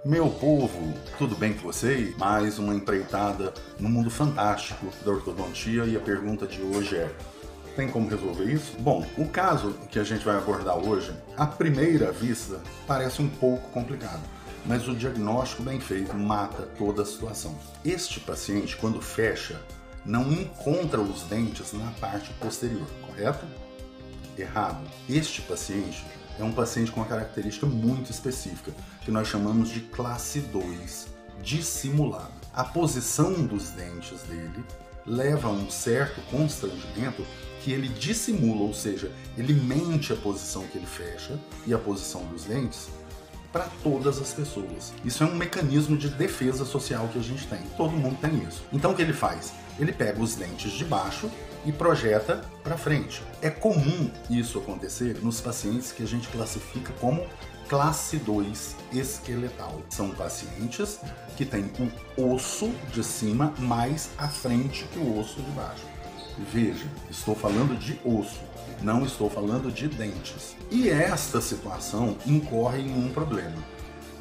Meu povo, tudo bem com vocês? Mais uma empreitada no mundo fantástico da ortodontia e a pergunta de hoje é: tem como resolver isso? Bom, o caso que a gente vai abordar hoje, à primeira vista, parece um pouco complicado, mas o diagnóstico bem feito mata toda a situação. Este paciente, quando fecha, não encontra os dentes na parte posterior, correto? Errado. Este paciente é um paciente com uma característica muito específica, que nós chamamos de classe 2, dissimulado. A posição dos dentes dele leva a um certo constrangimento que ele dissimula, ou seja, ele mente a posição que ele fecha e a posição dos dentes para todas as pessoas. Isso é um mecanismo de defesa social que a gente tem. Todo mundo tem isso. Então o que ele faz? Ele pega os dentes de baixo e projeta para frente. É comum isso acontecer nos pacientes que a gente classifica como classe 2 esqueletal. São pacientes que têm o osso de cima mais à frente que o osso de baixo. Veja, estou falando de osso, não estou falando de dentes. E esta situação incorre em um problema.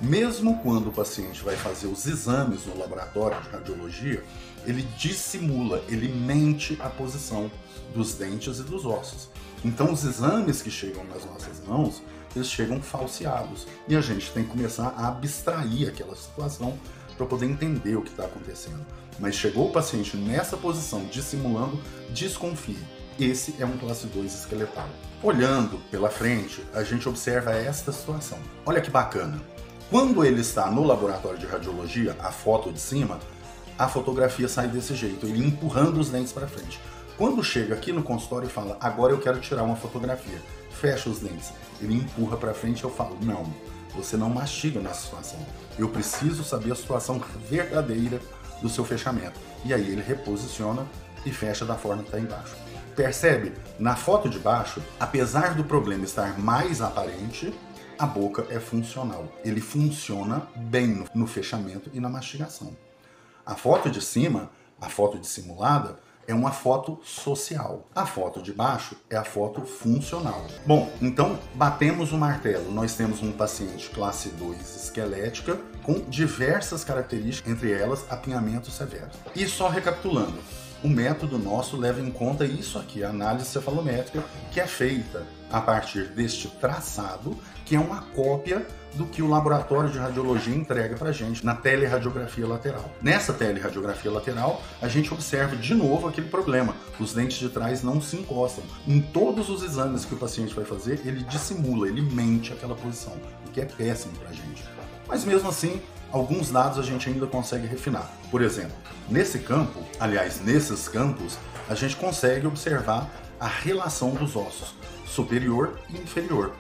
Mesmo quando o paciente vai fazer os exames no laboratório de radiologia, ele dissimula, ele mente a posição dos dentes e dos ossos. Então os exames que chegam nas nossas mãos, eles chegam falseados. E a gente tem que começar a abstrair aquela situação para poder entender o que está acontecendo. Mas chegou o paciente nessa posição, dissimulando, desconfie. Esse é um classe 2 esqueletal. Olhando pela frente, a gente observa esta situação. Olha que bacana. Quando ele está no laboratório de radiologia, a foto de cima, a fotografia sai desse jeito, ele empurrando os dentes para frente. Quando chega aqui no consultório e fala, agora eu quero tirar uma fotografia, fecha os dentes, ele empurra para frente e eu falo, não, você não mastiga nessa situação. Eu preciso saber a situação verdadeira do seu fechamento. E aí ele reposiciona e fecha da forma que está embaixo. Percebe? Na foto de baixo, apesar do problema estar mais aparente, a boca é funcional. Ele funciona bem no fechamento e na mastigação. A foto de cima, a foto dissimulada, é uma foto social. A foto de baixo é a foto funcional. Bom, então batemos o martelo. Nós temos um paciente classe 2 esquelética com diversas características, entre elas apinhamento severo. E só recapitulando, o método nosso leva em conta isso aqui, a análise cefalométrica, que é feita a partir deste traçado, que é uma cópia do que o laboratório de radiologia entrega para a gente na teleradiografia lateral. Nessa teleradiografia lateral, a gente observa de novo aquele problema. Os dentes de trás não se encostam. Em todos os exames que o paciente vai fazer, ele dissimula, ele mente aquela posição, o que é péssimo para a gente. Mas mesmo assim, alguns dados a gente ainda consegue refinar. Por exemplo, nesse campo, aliás, nesses campos, a gente consegue observar a relação dos ossos superior e inferior.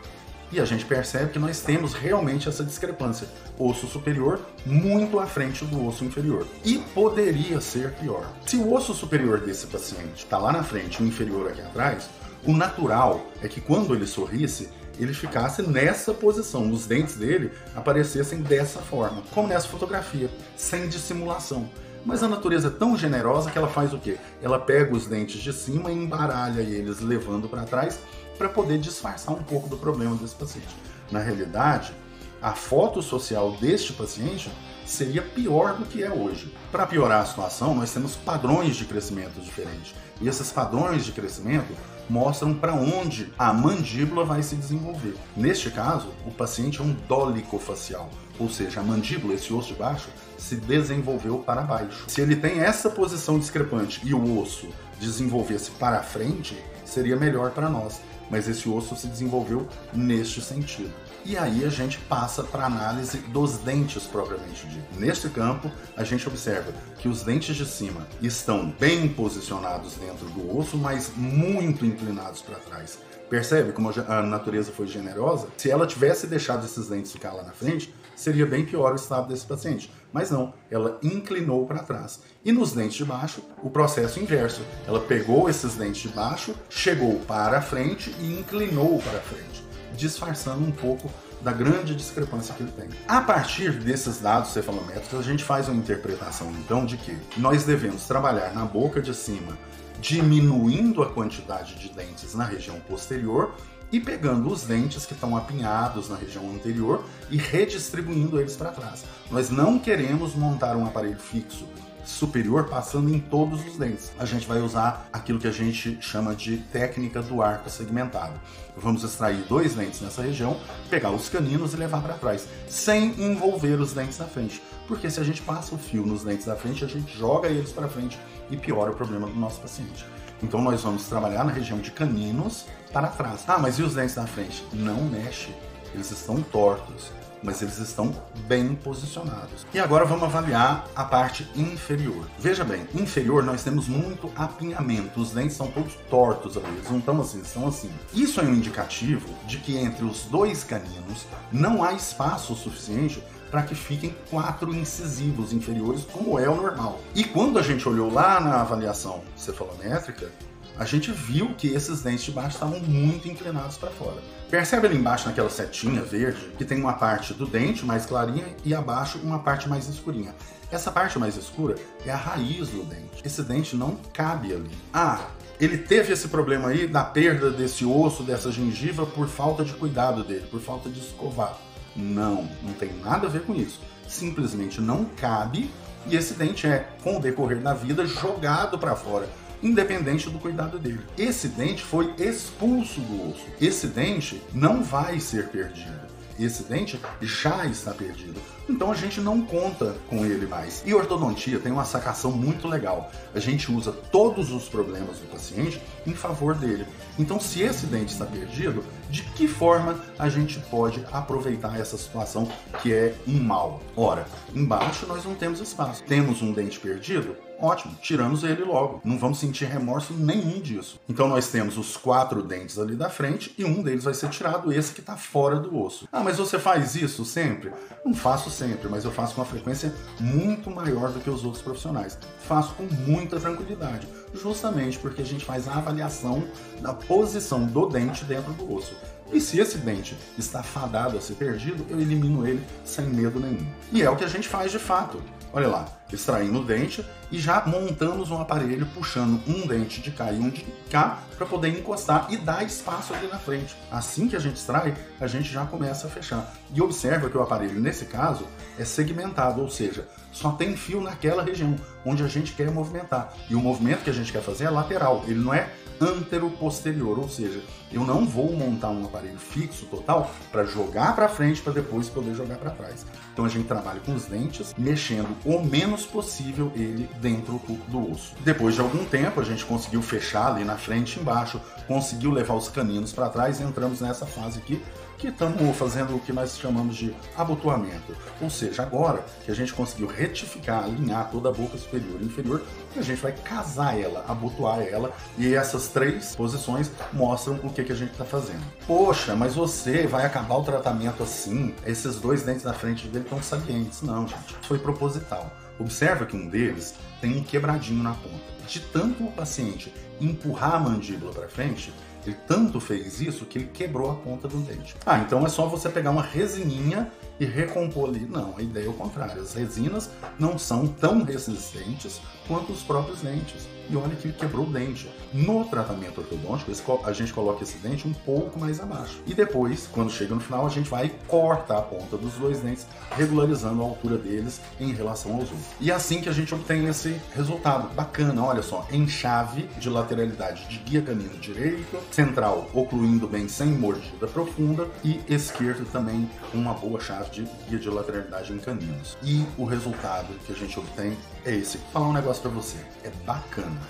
E a gente percebe que nós temos realmente essa discrepância. Osso superior muito à frente do osso inferior. E poderia ser pior. Se o osso superior desse paciente está lá na frente e o inferior aqui atrás, o natural é que quando ele sorrisse, ele ficasse nessa posição, os dentes dele aparecessem dessa forma, como nessa fotografia, sem dissimulação. Mas a natureza é tão generosa que ela faz o quê? Ela pega os dentes de cima e embaralha eles, levando para trás, para poder disfarçar um pouco do problema desse paciente. Na realidade, a foto social deste paciente seria pior do que é hoje. Para piorar a situação, nós temos padrões de crescimento diferentes. E esses padrões de crescimento mostram para onde a mandíbula vai se desenvolver. Neste caso, o paciente é um dolicofacial, ou seja, a mandíbula, esse osso de baixo, se desenvolveu para baixo. Se ele tem essa posição discrepante e o osso desenvolvesse para frente, seria melhor para nós. Mas esse osso se desenvolveu neste sentido. E aí a gente passa para a análise dos dentes propriamente dito. Neste campo, a gente observa que os dentes de cima estão bem posicionados dentro do osso, mas muito inclinados para trás. Percebe como a natureza foi generosa? Se ela tivesse deixado esses dentes ficar lá na frente, seria bem pior o estado desse paciente. Mas não, ela inclinou para trás. E nos dentes de baixo, o processo inverso. Ela pegou esses dentes de baixo, chegou para frente e inclinou para frente, disfarçando um pouco da grande discrepância que ele tem. A partir desses dados cefalométricos, a gente faz uma interpretação, então, de que nós devemos trabalhar na boca de cima, diminuindo a quantidade de dentes na região posterior e pegando os dentes que estão apinhados na região anterior e redistribuindo eles para trás. Nós não queremos montar um aparelho fixo superior passando em todos os dentes. A gente vai usar aquilo que a gente chama de técnica do arco segmentado. Vamos extrair 2 dentes nessa região, pegar os caninos e levar para trás, sem envolver os dentes da frente. Porque se a gente passa o fio nos dentes da frente, a gente joga eles para frente e piora o problema do nosso paciente. Então nós vamos trabalhar na região de caninos para trás. Ah, mas e os dentes da frente? Não mexe, eles estão tortos, mas eles estão bem posicionados. E agora vamos avaliar a parte inferior. Veja bem, inferior nós temos muito apinhamento, os dentes são todos tortos ali, eles não estão assim, estão assim. Isso é um indicativo de que entre os 2 caninos não há espaço suficiente para que fiquem 4 incisivos inferiores, como é o normal. E quando a gente olhou lá na avaliação cefalométrica, a gente viu que esses dentes de baixo estavam muito inclinados para fora. Percebe ali embaixo naquela setinha verde que tem uma parte do dente mais clarinha e abaixo uma parte mais escurinha. Essa parte mais escura é a raiz do dente. Esse dente não cabe ali. Ah, ele teve esse problema aí da perda desse osso, dessa gengiva por falta de cuidado dele, por falta de escovar. Não, não tem nada a ver com isso. Simplesmente não cabe e esse dente é, com o decorrer da vida, jogado para fora, independente do cuidado dele. Esse dente foi expulso do osso. Esse dente não vai ser perdido. Esse dente já está perdido. Então a gente não conta com ele mais. E ortodontia tem uma sacação muito legal. A gente usa todos os problemas do paciente em favor dele. Então, se esse dente está perdido, de que forma a gente pode aproveitar essa situação que é um mal? Ora, embaixo nós não temos espaço. Temos um dente perdido? Ótimo, tiramos ele logo. Não vamos sentir remorso nenhum disso. Então nós temos os 4 dentes ali da frente e um deles vai ser tirado, esse que está fora do osso. Ah, mas você faz isso sempre? Não faço sempre, mas eu faço com uma frequência muito maior do que os outros profissionais. Faço com muita tranquilidade, justamente porque a gente faz a avaliação da posição do dente dentro do osso. E se esse dente está fadado a ser perdido, eu elimino ele sem medo nenhum. E é o que a gente faz de fato. Olha lá, extraindo o dente e já montamos um aparelho puxando um dente de cá e um de cá para poder encostar e dar espaço ali na frente. Assim que a gente extrai, a gente já começa a fechar. E observa que o aparelho, nesse caso, é segmentado, ou seja, só tem fio naquela região onde a gente quer movimentar. E o movimento que a gente quer fazer é lateral, ele não é antero-posterior, ou seja, eu não vou montar um aparelho fixo total para jogar para frente para depois poder jogar para trás. Então a gente trabalha com os dentes, mexendo o menos possível ele dentro do osso. Depois de algum tempo a gente conseguiu fechar ali na frente e embaixo, conseguiu levar os caninos para trás e entramos nessa fase aqui que estamos fazendo o que nós chamamos de abotoamento. Ou seja, agora que a gente conseguiu retificar, alinhar toda a boca superior e inferior, a gente vai casar ela, abotoar ela, e essas 3 posições mostram o que a gente está fazendo. Poxa, mas você vai acabar o tratamento assim? Esses 2 dentes da frente dele estão salientes. Não, gente, foi proposital. Observa que um deles tem um quebradinho na ponta. De tanto o paciente empurrar a mandíbula para frente, ele tanto fez isso que ele quebrou a ponta do dente. Ah, então é só você pegar uma resininha e recompor ali. Não, a ideia é o contrário. As resinas não são tão resistentes quanto os próprios dentes. E olha que ele quebrou o dente. No tratamento ortodôntico, a gente coloca esse dente um pouco mais abaixo. E depois, quando chega no final, a gente vai cortar a ponta dos 2 dentes, regularizando a altura deles em relação aos outros. E é assim que a gente obtém esse resultado. Bacana, olha só, enxave de lateralidade de guia canino direito, central ocluindo bem sem mordida profunda e esquerdo também uma boa chave de guia de lateralidade em caninos. E o resultado que a gente obtém é esse. Vou falar um negócio pra você, é bacana.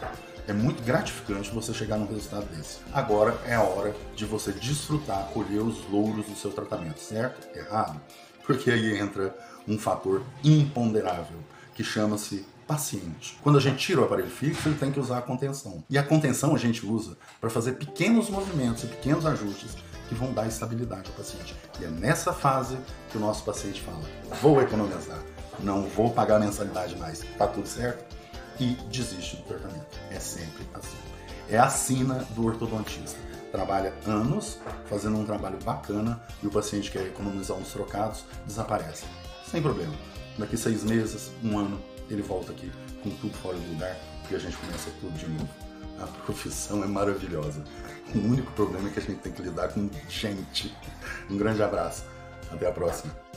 É muito gratificante você chegar num resultado desse. Agora é a hora de você desfrutar, colher os louros do seu tratamento, certo? Errado? Porque aí entra um fator imponderável, que chama-se paciente. Quando a gente tira o aparelho fixo, ele tem que usar a contenção. E a contenção a gente usa para fazer pequenos movimentos e pequenos ajustes que vão dar estabilidade ao paciente. E é nessa fase que o nosso paciente fala: vou economizar, não vou pagar a mensalidade mais, tá tudo certo? E desiste do tratamento. É sempre assim. É a sina do ortodontista. Trabalha anos fazendo um trabalho bacana e o paciente quer economizar uns trocados, desaparece. Sem problema. Daqui 6 meses, 1 ano, ele volta aqui com tudo fora do lugar e a gente começa tudo de novo. A profissão é maravilhosa. O único problema é que a gente tem que lidar com gente. Um grande abraço. Até a próxima.